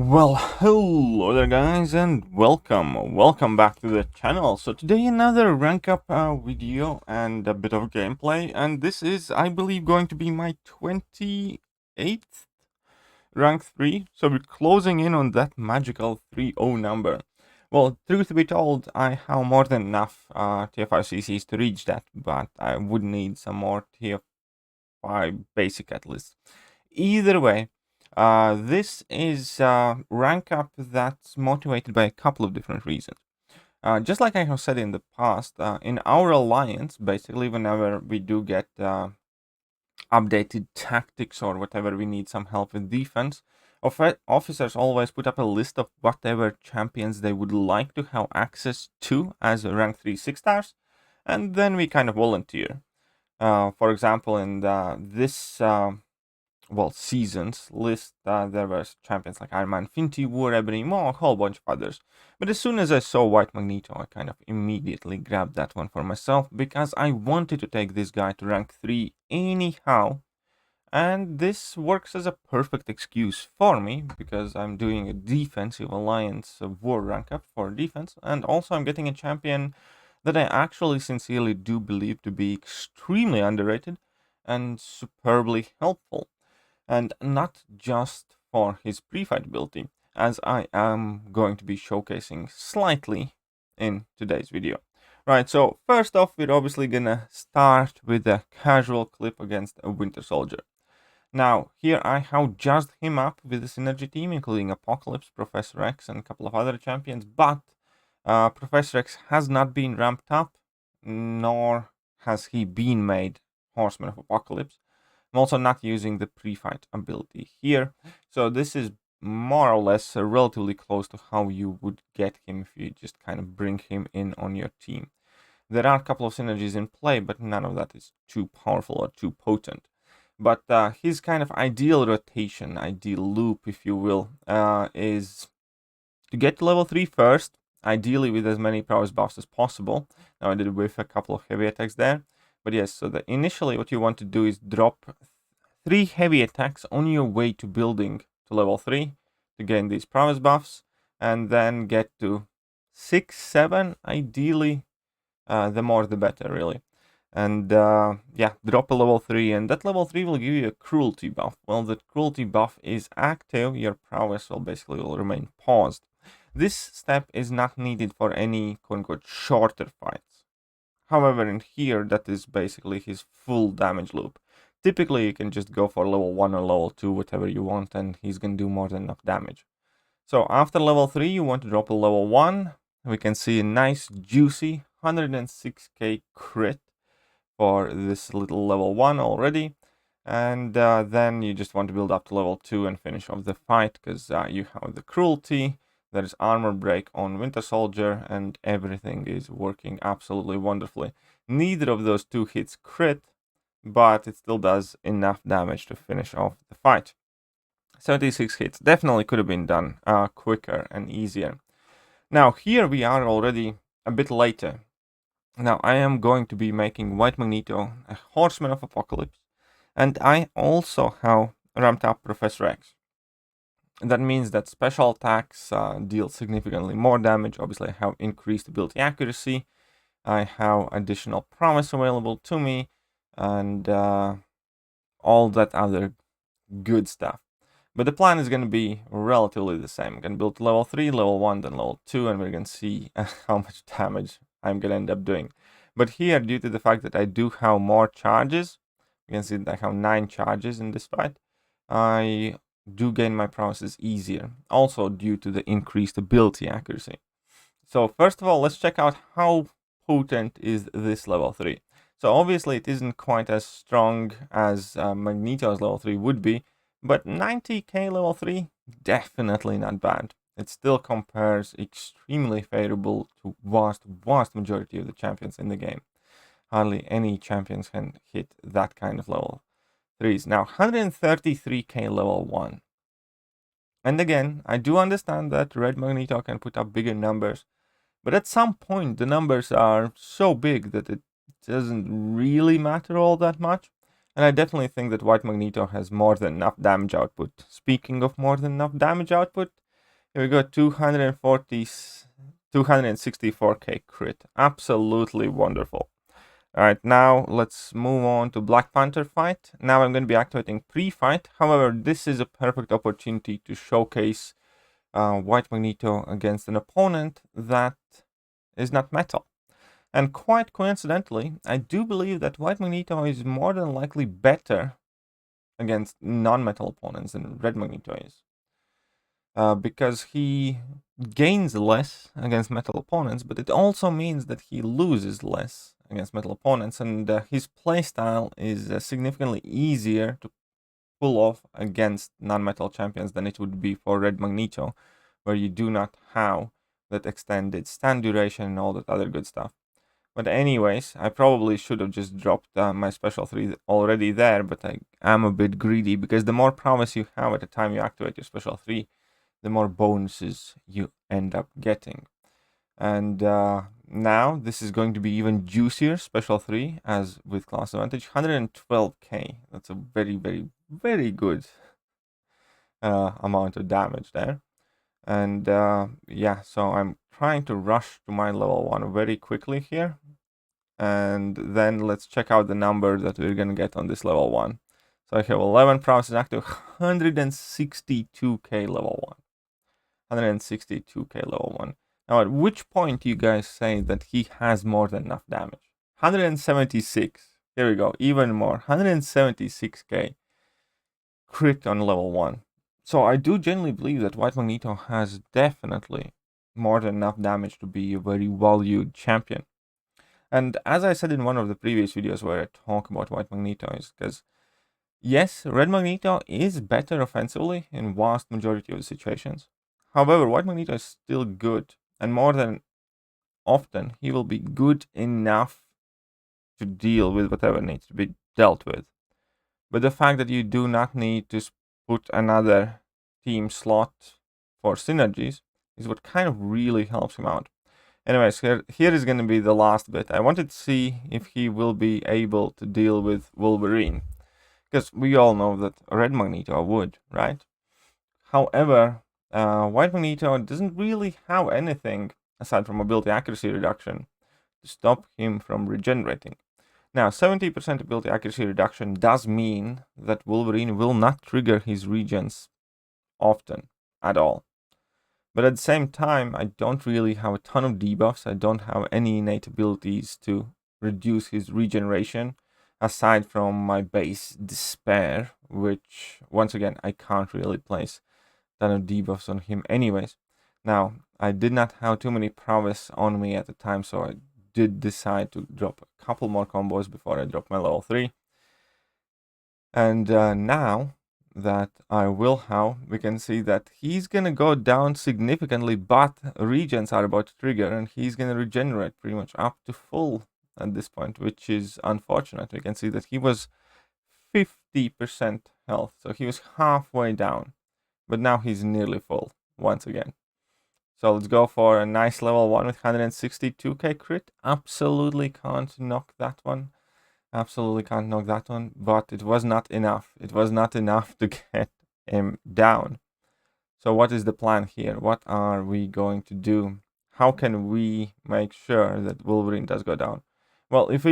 Well, hello there guys and welcome back to the channel. So today another rank up video and a bit of gameplay, and this is, I believe, going to be my 28th rank 3. So we're closing in on that magical 3-0 number. Well, truth be told, I have more than enough TF5 CCs to reach that, but I would need some more TF5 basic at least. Either way, this is rank up that's motivated by a couple of different reasons. Just like I have said in the past, in our alliance, basically whenever we do get updated tactics or whatever, we need some help with defense, officers always put up a list of whatever champions they would like to have access to as a rank 3 6 stars, and then we kind of volunteer. For example, in this seasons list, there were champions like Iron Man, Finty, War, Ebony, Maw, a whole bunch of others. But as soon as I saw White Magneto, I kind of immediately grabbed that one for myself because I wanted to take this guy to rank 3 anyhow. And this works as a perfect excuse for me because I'm doing a defensive alliance war rank up for defense, and also I'm getting a champion that I actually sincerely do believe to be extremely underrated and superbly helpful. And not just for his pre-fight ability, as I am going to be showcasing slightly in today's video. Right, so first off, we're obviously gonna start with a casual clip against a Winter Soldier. Now, here I have jazzed him up with a synergy team, including Apocalypse, Professor X, and a couple of other champions, but Professor X has not been ramped up, nor has he been made Horseman of Apocalypse. I'm also not using the pre-fight ability here, so this is more or less relatively close to how you would get him if you just kind of bring him in on your team. There are a couple of synergies in play, but none of that is too powerful or too potent. But his kind of ideal rotation, ideal loop, if you will, is to get to level 3 first, ideally with as many prowess buffs as possible. Now I did with a couple of heavy attacks there. But yes, so initially what you want to do is drop 3 heavy attacks on your way to building to level 3 to gain these prowess buffs, and then get to 6, 7, ideally, the more the better, really. And yeah, drop a level 3, and that level 3 will give you a cruelty buff. Well, that cruelty buff is active, your prowess will remain paused. This step is not needed for any quote-unquote shorter fights. However, in here, that is basically his full damage loop. Typically, you can just go for level 1 or level 2, whatever you want, and he's gonna do more than enough damage. So after level 3, you want to drop a level 1. We can see a nice, juicy 106k crit for this little level 1 already. And then you just want to build up to level 2 and finish off the fight, because you have the cruelty, there is armor break on Winter Soldier, and everything is working absolutely wonderfully. Neither of those two hits crit, but it still does enough damage to finish off the fight. 76 hits definitely could have been done quicker and easier. Now here we are already a bit later. Now I am going to be making White Magneto a Horseman of Apocalypse, and I also have ramped up Professor X. That means that special attacks deal significantly more damage. Obviously, I have increased ability accuracy. I have additional prowess available to me, and all that other good stuff. But the plan is going to be relatively the same. I'm going to build level 3, level 1, then level 2, and we're going to see how much damage I'm going to end up doing. But here, due to the fact that I do have more charges, you can see that I have 9 charges in this fight, I do gain my prowesses easier, also due to the increased ability accuracy. So first of all, let's check out how potent is this level 3. So obviously it isn't quite as strong as Magneto's level 3 would be, but 90k level 3, definitely not bad. It still compares extremely favorable to vast majority of the champions in the game. Hardly any champions can hit that kind of level 3s. Now 133k level 1. And again, I do understand that Red Magneto can put up bigger numbers, but at some point the numbers are so big that it doesn't really matter all that much. And I definitely think that White Magneto has more than enough damage output. Speaking of more than enough damage output, Here we go, 264k crit. Absolutely wonderful. Alright, now let's move on to Black Panther fight. Now I'm going to be activating pre-fight. However, this is a perfect opportunity to showcase White Magneto against an opponent that is not metal. And quite coincidentally, I do believe that White Magneto is more than likely better against non-metal opponents than Red Magneto is. Because he gains less against metal opponents, but it also means that he loses less against metal opponents, and his playstyle is significantly easier to pull off against non-metal champions than it would be for Red Magneto, where you do not have that extended stand duration and all that other good stuff. But anyways, I probably should have just dropped my special 3 already there, but I am a bit greedy, because the more prowess you have at the time you activate your special 3, the more bonuses you end up getting. And now this is going to be even juicier, special 3, as with class advantage, 112k. That's a very, very, very good amount of damage there. And yeah, so I'm trying to rush to my level 1 very quickly here. And then let's check out the number that we're gonna get on this level 1. So I have 11 prowess active, 162k level 1. 162k level 1. Now, at which point do you guys say that he has more than enough damage? 176. Here we go, even more. 176k crit on level 1. So I do genuinely believe that White Magneto has definitely more than enough damage to be a very valued champion. And as I said in one of the previous videos where I talk about White Magneto, is because yes, Red Magneto is better offensively in vast majority of the situations. However, White Magneto is still good, and more than often he will be good enough to deal with whatever needs to be dealt with. But the fact that you do not need to put another team slot for synergies is what kind of really helps him out. Anyways, here is going to be the last bit. I wanted to see if he will be able to deal with Wolverine, because we all know that Red Magneto would, right? However, White Magneto doesn't really have anything aside from ability accuracy reduction to stop him from regenerating. Now, 70% ability accuracy reduction does mean that Wolverine will not trigger his regens often at all. But at the same time, I don't really have a ton of debuffs. I don't have any innate abilities to reduce his regeneration, aside from my base Despair, which, once again, I can't really place a ton of debuffs on him anyways. Now, I did not have too many prowess on me at the time, so I did decide to drop a couple more combos before I drop my level 3. And now that I will have, we can see that he's gonna go down significantly, but regens are about to trigger, and he's gonna regenerate pretty much up to full at this point, which is unfortunate. We can see that he was 50% health, so he was halfway down, but now he's nearly full once again. So let's go for a nice level 1 with 162k crit. Absolutely can't knock that one. Absolutely can't knock that one, but it was not enough. It was not enough to get him down. So what is the plan here? What are we going to do? How can we make sure that Wolverine does go down? Well, if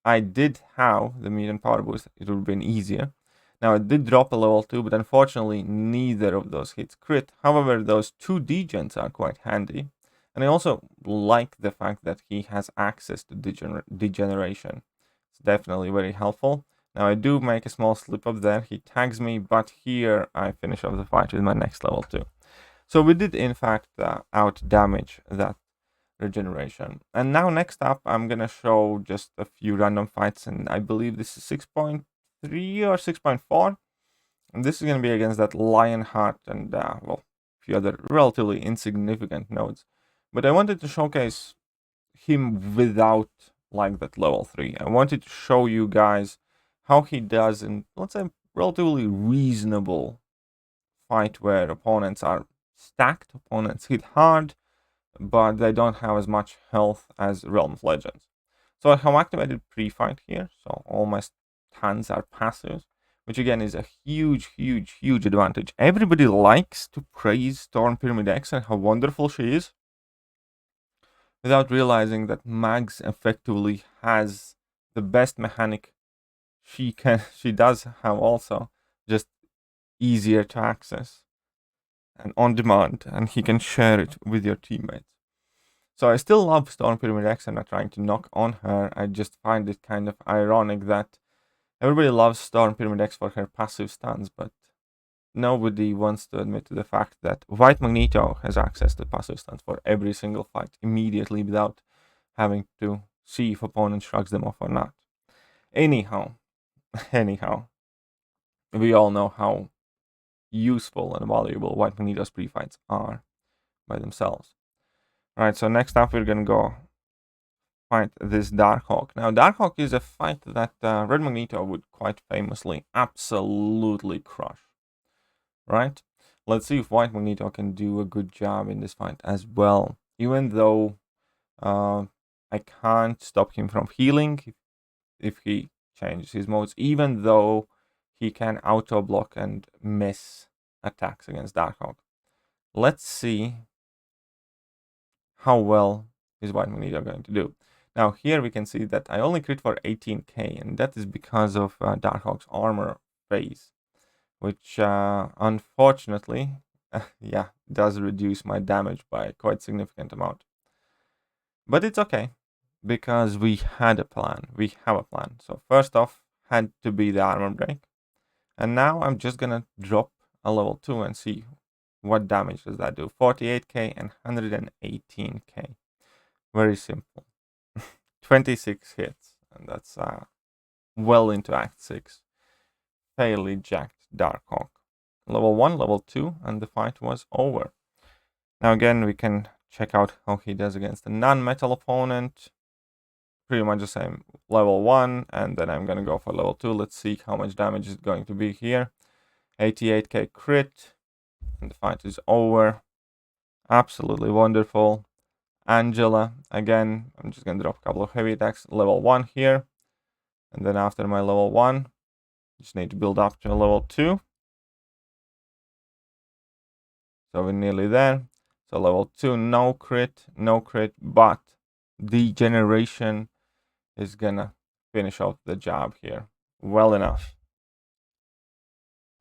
I did have the mutant power boost, it would have been easier. Now, it did drop a level 2, but unfortunately, neither of those hits crit. However, those 2 degens are quite handy. And I also like the fact that he has access to degeneration. It's definitely very helpful. Now, I do make a small slip up there. He tags me, but here I finish off the fight with my next level 2. So we did, in fact, out damage that regeneration. And now, next up, I'm going to show just a few random fights, and I believe this is 6.3 or 6.4. And this is going to be against that Lionheart and, well, a few other relatively insignificant nodes. But I wanted to showcase him without, like, that level 3. I wanted to show you guys how he does in, let's say, relatively reasonable fight where opponents are stacked, opponents hit hard, but they don't have as much health as Realm of Legends. So I have activated pre-fight here, so all my stuns are passives. which again is a huge, huge, huge advantage. Everybody likes to praise Storm Pyramid X and how wonderful she is, without realizing that Mags effectively has the best mechanic she does have also, just easier to access and on demand, and he can share it with your teammates. So I still love Storm Pyramid X. I'm not trying to knock on her. I just find it kind of ironic that everybody loves Storm Pyramid X for her passive stuns, but nobody wants to admit to the fact that White Magneto has access to passive stuns for every single fight immediately without having to see if opponent shrugs them off or not. Anyhow, we all know how useful and valuable White Magneto's pre-fights are by themselves. Alright, so next up we're gonna go fight this Darkhawk. Now, Darkhawk is a fight that Red Magneto would quite famously absolutely crush. Right? Let's see if White Magneto can do a good job in this fight as well. Even though I can't stop him from healing if he changes his modes, even though he can auto block and miss attacks against Darkhawk. Let's see how well is White Magneto going to do. Now here we can see that I only crit for 18k, and that is because of Darkhawk's armor phase, which unfortunately, yeah, does reduce my damage by quite significant amount. But it's okay, because we had a plan. We have a plan. So first off, had to be the armor break. And now I'm just gonna drop a level 2 and see what damage does that do. 48k and 118k. Very simple. 26 hits, and that's well into Act 6. Fairly jacked Darkhawk. Level 1, level 2, and the fight was over. Now again, we can check out how he does against a non-metal opponent. Pretty much the same. Level 1, and then I'm gonna go for level 2. Let's see how much damage is going to be here. 88k crit, and the fight is over. Absolutely wonderful. Angela, again, I'm just gonna drop a couple of heavy attacks. Level 1 here, and then after my level 1, just need to build up to a level 2. So we're nearly there. So level 2, no crit, but Degeneration is gonna finish off the job here well enough.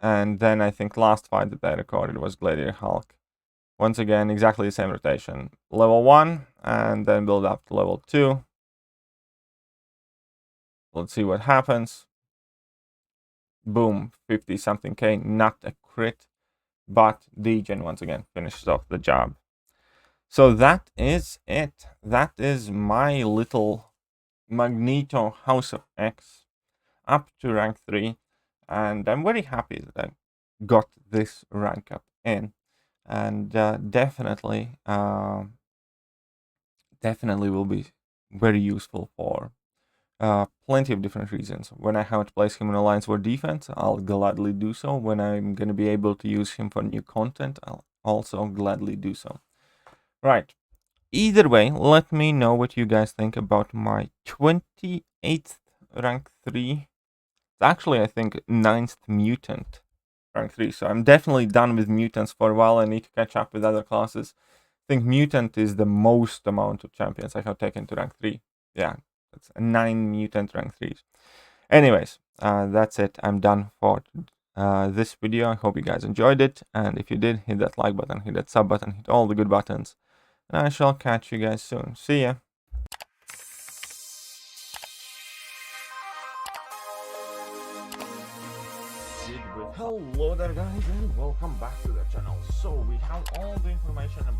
And then I think last fight that I recorded was Gladiator Hulk. Once again, exactly the same rotation. Level 1, and then build up to level 2. Let's see what happens. Boom, 50 something K, not a crit, but Degen once again finishes off the job. So that is it. That is my little Magneto House of X up to rank 3. And I'm very happy that I got this rank up in. And definitely will be very useful for plenty of different reasons. When I have to place him in Alliance War defense, I'll gladly do so. When I'm going to be able to use him for new content, I'll also gladly do so. Right. Either way, let me know what you guys think about my 28th rank 3. Actually, I think 9th mutant rank 3. So I'm definitely done with mutants for a while. I need to catch up with other classes. I think mutant is the most amount of champions I have taken to rank 3. Yeah, that's 9 mutant rank 3s. Anyways, that's it. I'm done for this video. I hope you guys enjoyed it. And if you did, hit that like button, hit that sub button, hit all the good buttons. And I shall catch you guys soon. See ya. Hello there guys, and welcome back to the channel. So we have all the information about